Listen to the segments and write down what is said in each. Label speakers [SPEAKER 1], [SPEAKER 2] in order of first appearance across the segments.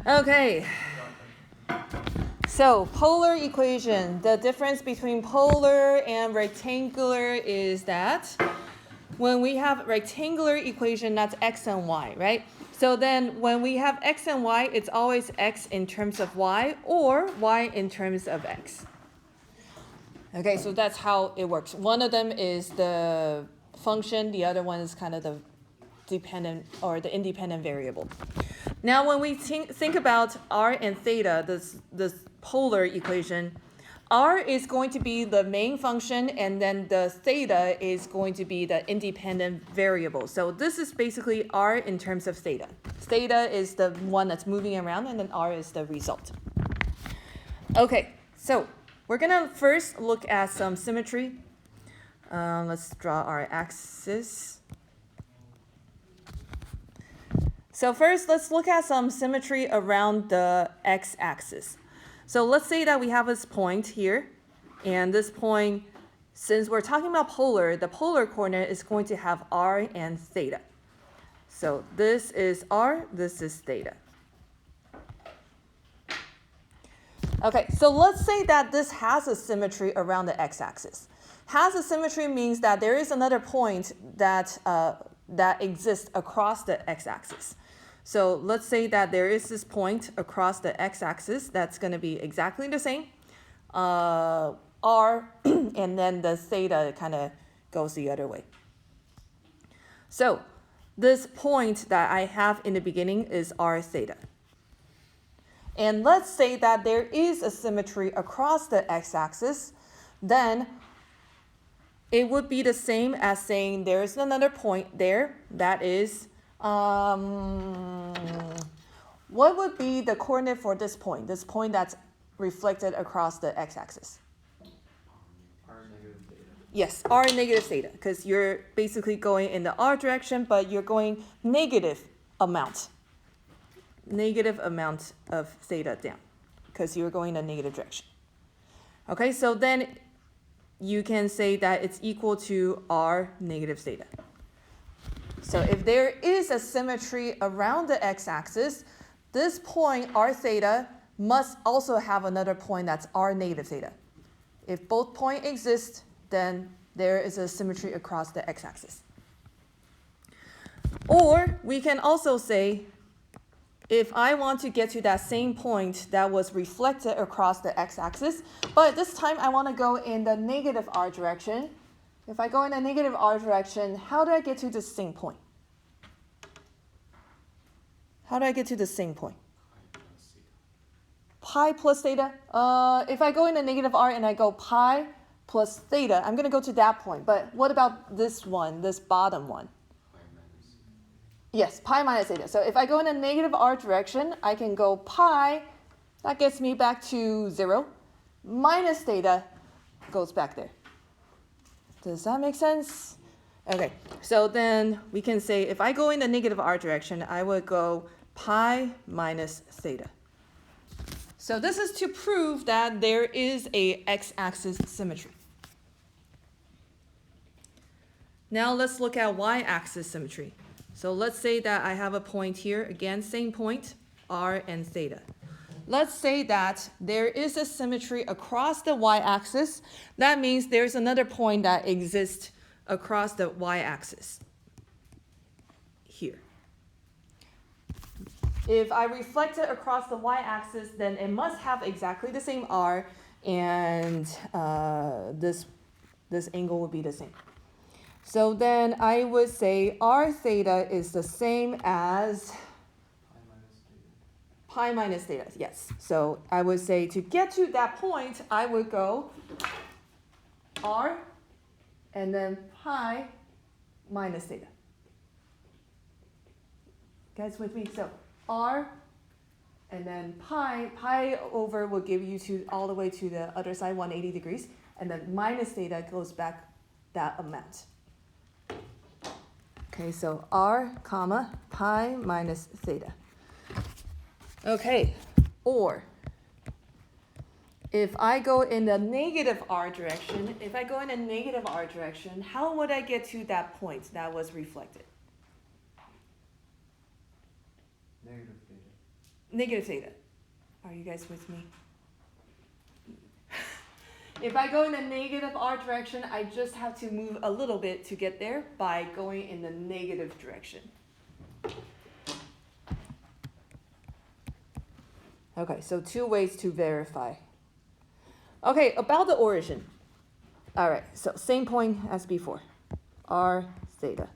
[SPEAKER 1] Okay. So polar equation, the difference between polar and rectangular is that when we have rectangular equation, that's x and y, right? So then when we have x and y, it's always x in terms of y or y in terms of x. Okay, so that's how it works. One of them is the function, the other one is kind of the dependent or the independent variable. Now when we think about r and theta, this polar equation, r is going to be the main function and then the theta is going to be the independent variable. So this is basically r in terms of theta. Theta is the one that's moving around and then r is the result. Okay, so we're going to first look at some symmetry. Let's draw our axis. So first, let's look at some symmetry around the x-axis. So let's say that we have this point here, and this point, since we're talking about polar, the polar coordinate is going to have r and theta. So this is r, this is theta. Okay, so let's say that this has a symmetry around the x-axis. Has a symmetry means that there is another point that exists across the x-axis. So let's say that there is this point across the x-axis that's going to be exactly the same, r, and then the theta kind of goes the other way. So this point that I have in the beginning is r theta. And let's say that there is a symmetry across the x-axis, then it would be the same as saying there's another point there that is, what would be the coordinate for this point that's reflected across the x-axis?
[SPEAKER 2] R negative theta.
[SPEAKER 1] Yes, r negative theta, because you're basically going in the r direction, but you're going negative amount of theta down, because you're going in a negative direction. Okay, so then you can say that it's equal to r negative theta. So if there is a symmetry around the x-axis, this point r theta must also have another point that's r negative theta. If both points exist, then there is a symmetry across the x-axis. Or we can also say, if I want to get to that same point that was reflected across the x-axis, but this time I want to go in the negative r direction. If I go in the negative r direction, how do I get to the same point? How do I get to the same point? Pi plus theta. If I go in the negative r and I go pi plus theta, I'm going to go to that point. But what about this one, this bottom one? Yes, pi minus theta. So if I go in a negative r direction, I can go pi, that gets me back to 0, minus theta goes back there. Does that make sense? Okay, so then we can say if I go in the negative r direction, I would go pi minus theta. So this is to prove that there is a x-axis symmetry. Now let's look at y-axis symmetry. So let's say that I have a point here, again, same point, r and theta. Let's say that there is a symmetry across the y-axis. That means there's another point that exists across the y-axis here. If I reflect it across the y-axis, then it must have exactly the same r, and this angle would be the same. So then I would say r theta is the same as pi minus theta, yes. So I would say to get to that point, I would go r and then pi minus theta. Guys with me? So r and then pi over will give you all the way to the other side, 180 degrees, and then minus theta goes back that amount. Okay, so r comma pi minus theta. Okay, or if I go in the negative r direction, how would I get to that point that was reflected?
[SPEAKER 2] Negative theta.
[SPEAKER 1] negative theta. Are you guys with me? If I go in the negative r direction, I just have to move a little bit to get there by going in the negative direction. Okay, so 2 ways to verify. Okay, about the origin. All right, so same point as before, r theta.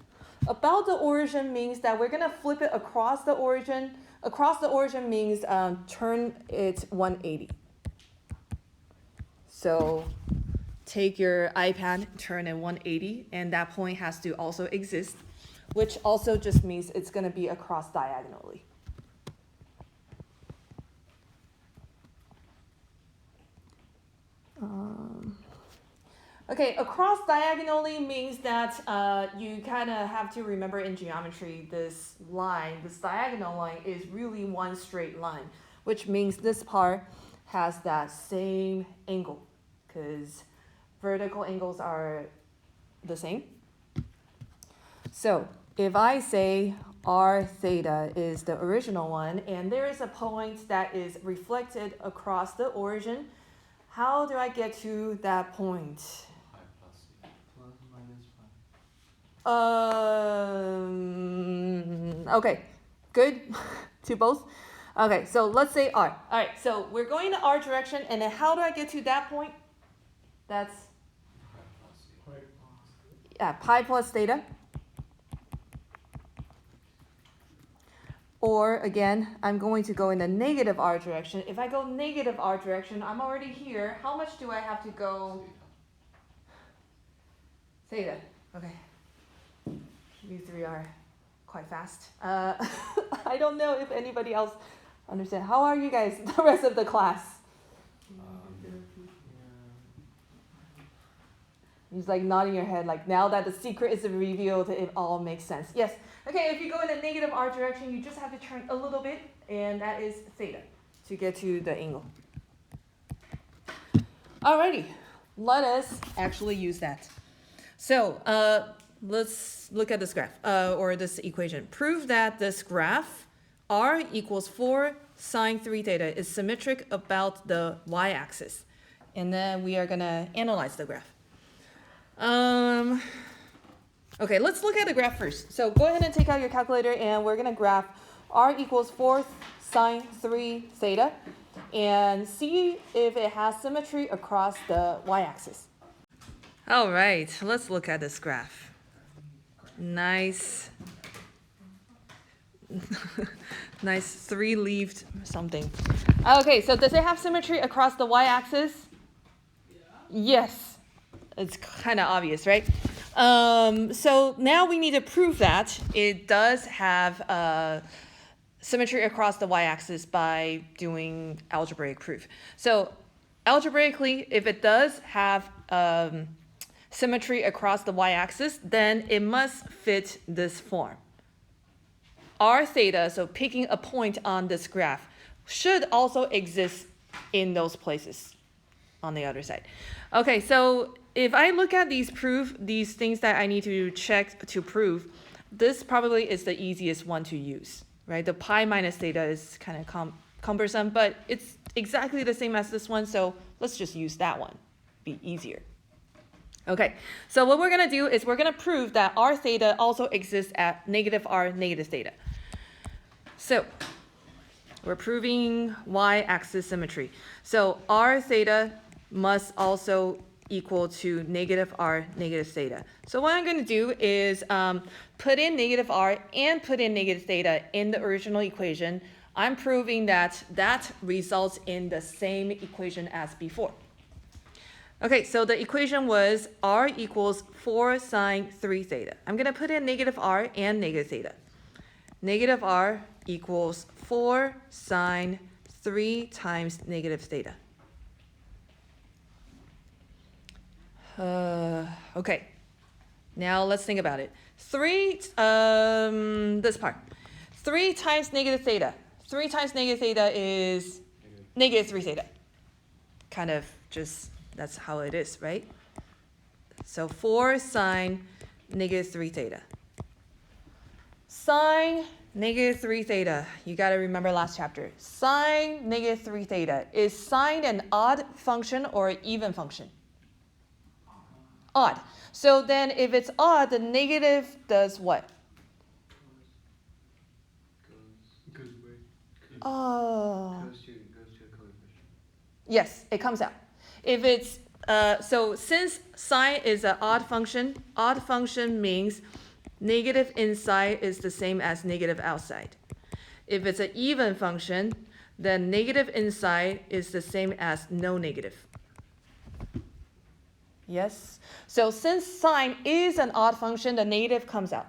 [SPEAKER 1] About the origin means that we're going to flip it across the origin. Across the origin means turn it 180. So take your iPad, turn it 180, and that point has to also exist, which also just means it's going to be across diagonally. Okay, across diagonally means that you kind of have to remember in geometry this line, this diagonal line is really one straight line, which means this part has that same angle because vertical angles are the same. So if I say r theta is the original one and there is a point that is reflected across the origin, how do I get to that point?
[SPEAKER 2] Plus minus 5.
[SPEAKER 1] Okay, good to both. Okay, so let's say r. All right, so we're going the r direction, and then how do I get to that point? That's pi plus theta. Or again, I'm going to go in the negative r direction. If I go negative r direction, I'm already here. How much do I have to go? Theta. Okay. You three are quite fast. I don't know if anybody else understands. How are you guys the rest of the class? He's like nodding your head, like now that the secret is revealed, it all makes sense. Yes. Okay, if you go in the negative r direction, you just have to turn a little bit, and that is theta to get to the angle. Alrighty, let us actually use that. So let's look at this graph, or this equation. Prove that this graph, r equals 4 sine 3 theta, is symmetric about the y-axis. And then we are going to analyze the graph. Okay, let's look at the graph first. So go ahead and take out your calculator, and we're going to graph r equals 4 sine 3 theta and see if it has symmetry across the y-axis. All right, let's look at this graph. Nice. Nice 3-leaved something. Okay, so does it have symmetry across the y-axis? Yeah. Yes. It's kind of obvious, right? So now we need to prove that it does have symmetry across the y-axis by doing algebraic proof. So algebraically, if it does have symmetry across the y-axis, then it must fit this form. R theta, so picking a point on this graph, should also exist in those places on the other side. Okay, so if I look at these things that I need to check to prove, this probably is the easiest one to use, right? The pi minus theta is kind of cumbersome, but it's exactly the same as this one, so let's just use that one. Be easier. Okay, so what we're going to do is we're going to prove that r theta also exists at negative r negative theta. So we're proving y-axis symmetry. So r theta must also equal to negative r negative theta. So what I'm going to do is put in negative r and put in negative theta in the original equation. I'm proving that that results in the same equation as before. Okay, so the equation was r equals 4 sine 3 theta. I'm going to put in negative r and negative theta. Negative r equals 4 sine 3 times negative theta. Okay, now let's think about it. 3, this part. 3 times negative theta. 3 times negative theta is negative 3 theta. Kind of just, that's how it is, right? So 4 sine negative 3 theta. Sine Negative 3 theta. You got to remember last chapter. Sine negative 3 theta. Is sine an odd function or an even function? Odd. So then if it's odd, the negative does what?
[SPEAKER 2] Goes away.
[SPEAKER 1] Oh.
[SPEAKER 2] Goes to a coefficient.
[SPEAKER 1] Yes, it comes out. If it's, so since sine is an odd function means negative inside is the same as negative outside. If it's an even function, then negative inside is the same as no negative. Yes? So since sine is an odd function, the negative comes out.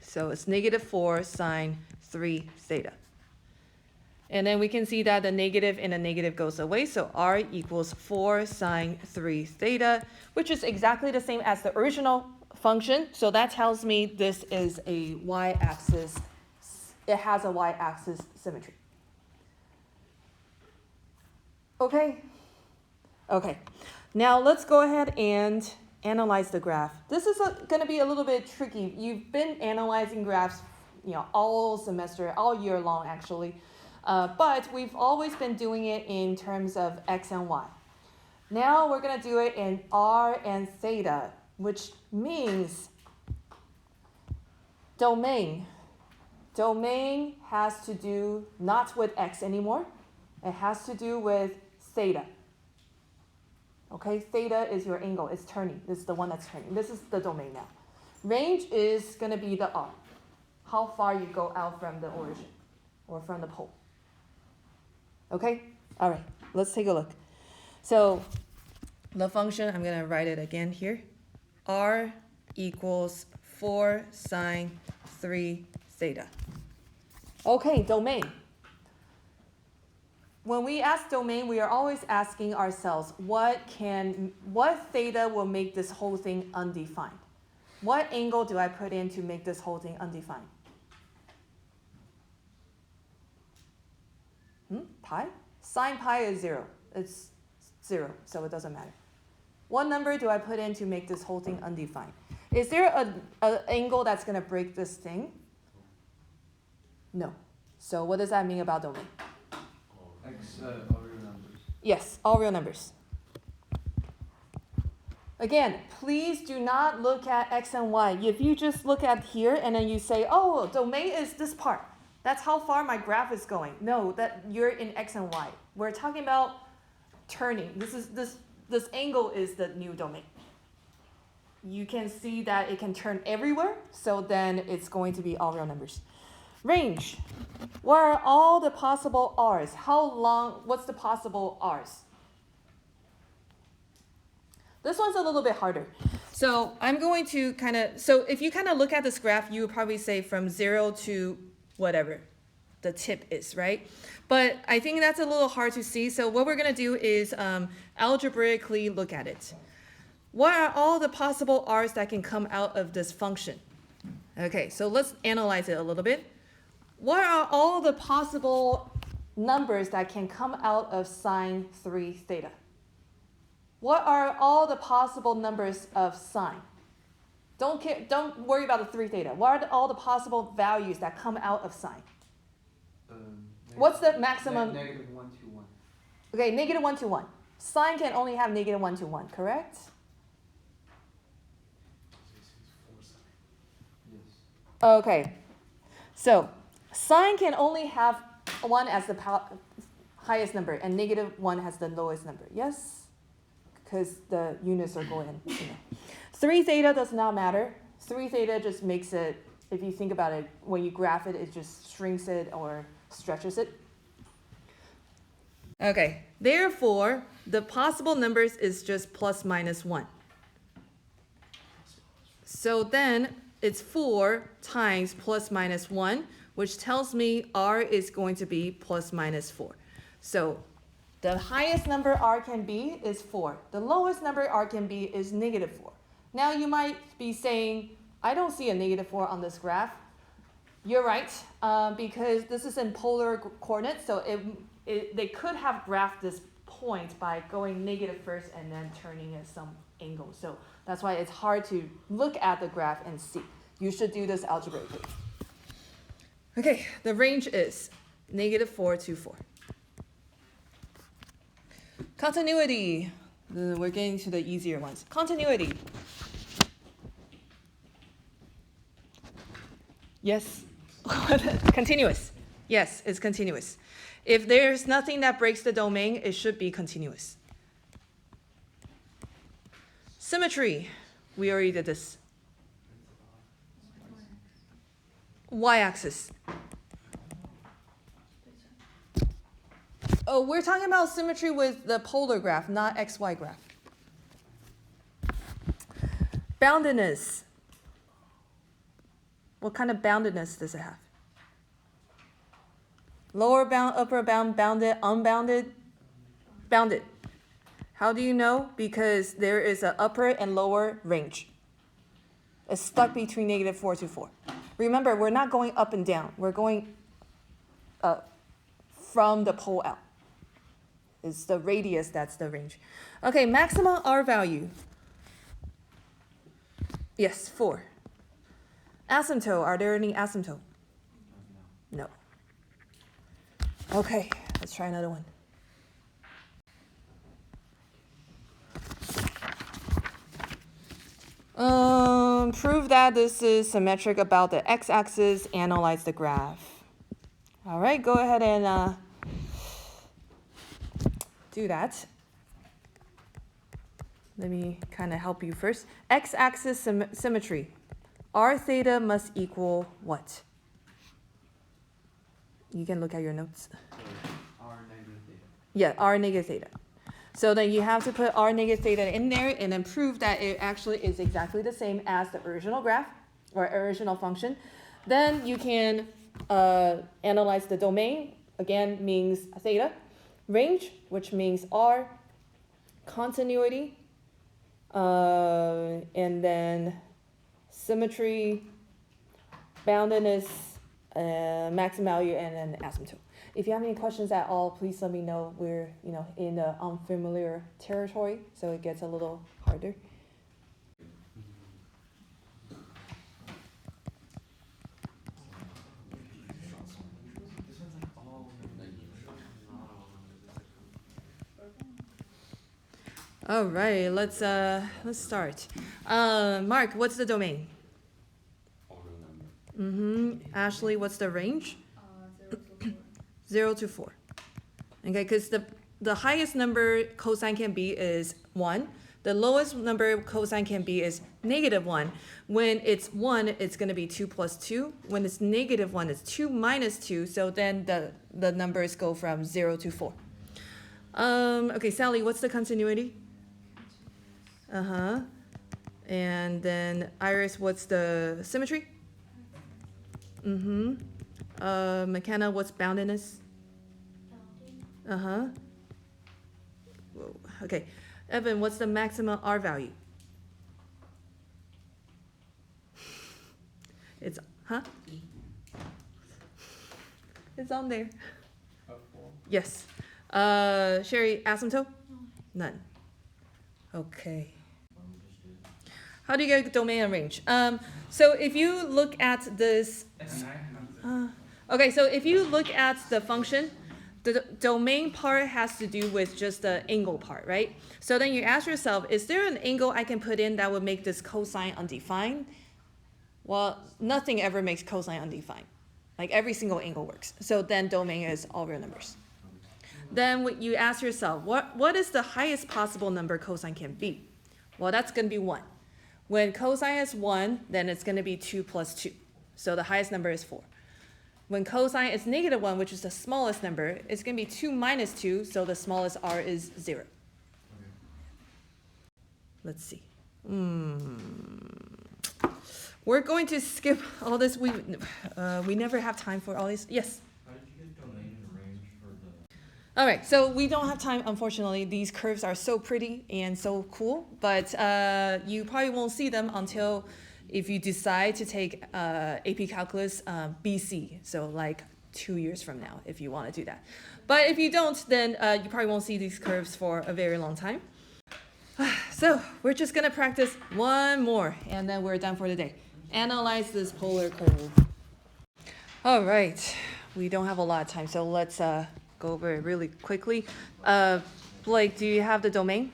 [SPEAKER 1] So it's negative 4 sine 3 theta. And then we can see that the negative and the negative goes away. So r equals 4 sine 3 theta, which is exactly the same as the original function. So that tells me this is a y-axis. It has a y-axis symmetry. Okay? Okay. Now let's go ahead and analyze the graph. This is going to be a little bit tricky. You've been analyzing graphs, all semester, all year long, actually. But we've always been doing it in terms of x and y. Now we're going to do it in r and theta, which means domain. Domain has to do not with x anymore. It has to do with theta. Okay, theta is your angle. It's turning. This is the one that's turning. This is the domain now. Range is going to be the r. How far you go out from the origin or from the pole. Okay? All right, let's take a look. So the function, I'm going to write it again here. R equals 4 sine 3 theta. Okay, domain. When we ask domain, we are always asking ourselves, what theta will make this whole thing undefined? What angle do I put in to make this whole thing undefined? Pi? Sine pi is 0. It's 0, so it doesn't matter. What number do I put in to make this whole thing undefined? Is there an angle that's going to break this thing? No. So what does that mean about domain?
[SPEAKER 2] X, all real numbers.
[SPEAKER 1] Yes, all real numbers. Again, please do not look at x and y. If you just look at here and then you say, oh, domain is this part. That's how far my graph is going. No, that you're in x and y. We're talking about turning. This angle is the new domain. You can see that it can turn everywhere, so then it's going to be all real numbers. Range. What are all the possible r's? How long, what's the possible r's? This one's a little bit harder. So I'm going to so if you look at this graph, you would probably say from 0 to whatever the tip is, right? But I think that's a little hard to see. So what we're going to do is algebraically look at it. What are all the possible r's that can come out of this function? Okay, so let's analyze it a little bit. What are all the possible numbers that can come out of sine 3 theta? What are all the possible numbers of sine? Don't worry about the 3 theta. What are all the possible values that come out of sine? What's the maximum?
[SPEAKER 2] Negative 1 to 1.
[SPEAKER 1] Okay, negative 1 to 1. Sine can only have negative 1 to 1, correct?
[SPEAKER 2] Yes.
[SPEAKER 1] Okay, so sine can only have 1 as the highest number and negative 1 has the lowest number, yes? Because the units are going, 3 theta does not matter. 3 theta just makes it, if you think about it, when you graph it, it just shrinks it or stretches it. Okay, therefore, the possible numbers is just plus minus 1. So then it's 4 times plus minus 1, which tells me r is going to be plus minus 4. So the highest number r can be is 4. The lowest number r can be is negative 4. Now you might be saying, I don't see a negative 4 on this graph. You're right, because this is in polar coordinates, so they could have graphed this point by going negative first and then turning at some angle. So that's why it's hard to look at the graph and see. You should do this algebraically. Okay, the range is -4 to 4. Continuity. We're getting to the easier ones. Continuity. Yes. Continuous. Yes, it's continuous. If there's nothing that breaks the domain, it should be continuous. Symmetry. We already did this. Y-axis. Oh, we're talking about symmetry with the polar graph, not XY graph. Boundedness. What kind of boundedness does it have? Lower bound, upper bound, bounded, unbounded? Bounded. How do you know? Because there is an upper and lower range. It's stuck between -4 to 4. Remember, we're not going up and down. We're going from the pole out. It's the radius that's the range. Okay, maximum R value. Yes, 4. Asymptote, are there any asymptote? No. Okay, let's try another one. Prove that this is symmetric about the x-axis, analyze the graph. All right, go ahead and do that. Let me kind of help you first. X-axis symmetry. R theta must equal what? You can look at your notes.
[SPEAKER 2] R negative theta.
[SPEAKER 1] Yeah, R negative theta. So then you have to put R negative theta in there and then prove that it actually is exactly the same as the original graph or original function. Then you can analyze the domain, again means theta, range, which means R, continuity, and then symmetry, boundedness, maximum value, and then asymptote. If you have any questions at all, please let me know. We're in the unfamiliar territory, so it gets a little harder. All right, let's start. Mark, what's the domain? Ashley, what's the range? 0 to 4. Okay, because the highest number cosine can be is 1. The lowest number cosine can be is -1. When it's 1, it's going to be 2 plus 2. When it's -1, it's 2 minus 2. So then the numbers go from 0 to 4. Okay, Sally, what's the continuity? And then Iris, what's the symmetry? McKenna, what's boundedness? Whoa. Okay. Evan, what's the maximum R value? It's It's on there. Yes. Sherry, asymptote? None. Okay. How do you get domain and range? So if you look at this, okay, so if you look at the function, the domain part has to do with just the angle part, right? So then you ask yourself, is there an angle I can put in that would make this cosine undefined? Well, nothing ever makes cosine undefined. Like every single angle works. So then domain is all real numbers. Then you ask yourself, what is the highest possible number cosine can be? Well, that's going to be 1. When cosine is 1, then it's going to be 2 plus 2. So the highest number is 4. When cosine is -1, which is the smallest number, it's going to be 2 minus 2, so the smallest r is 0. Let's see. We're going to skip all this. We never have time for all these. Yes?
[SPEAKER 3] How did you get domain and range for the...
[SPEAKER 1] All right, so we don't have time, unfortunately. These curves are so pretty and so cool, but you probably won't see them until if you decide to take AP Calculus BC, so like 2 years from now if you want to do that. But if you don't, then you probably won't see these curves for a very long time. So we're just going to practice one more, and then we're done for the day. Analyze this polar curve. All right, we don't have a lot of time, so let's go over it really quickly. Blake, do you have the domain?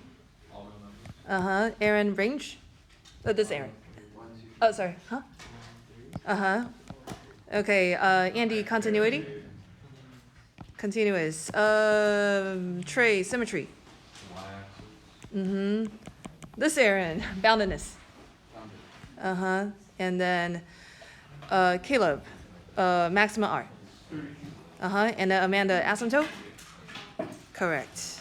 [SPEAKER 1] Aaron, range? This Aaron. Oh, sorry. Huh? Okay, Andy, continuity? Continuous. Trey, symmetry. This Aaron, boundedness. And then Caleb, maximum R. And then Amanda, asymptote? Correct.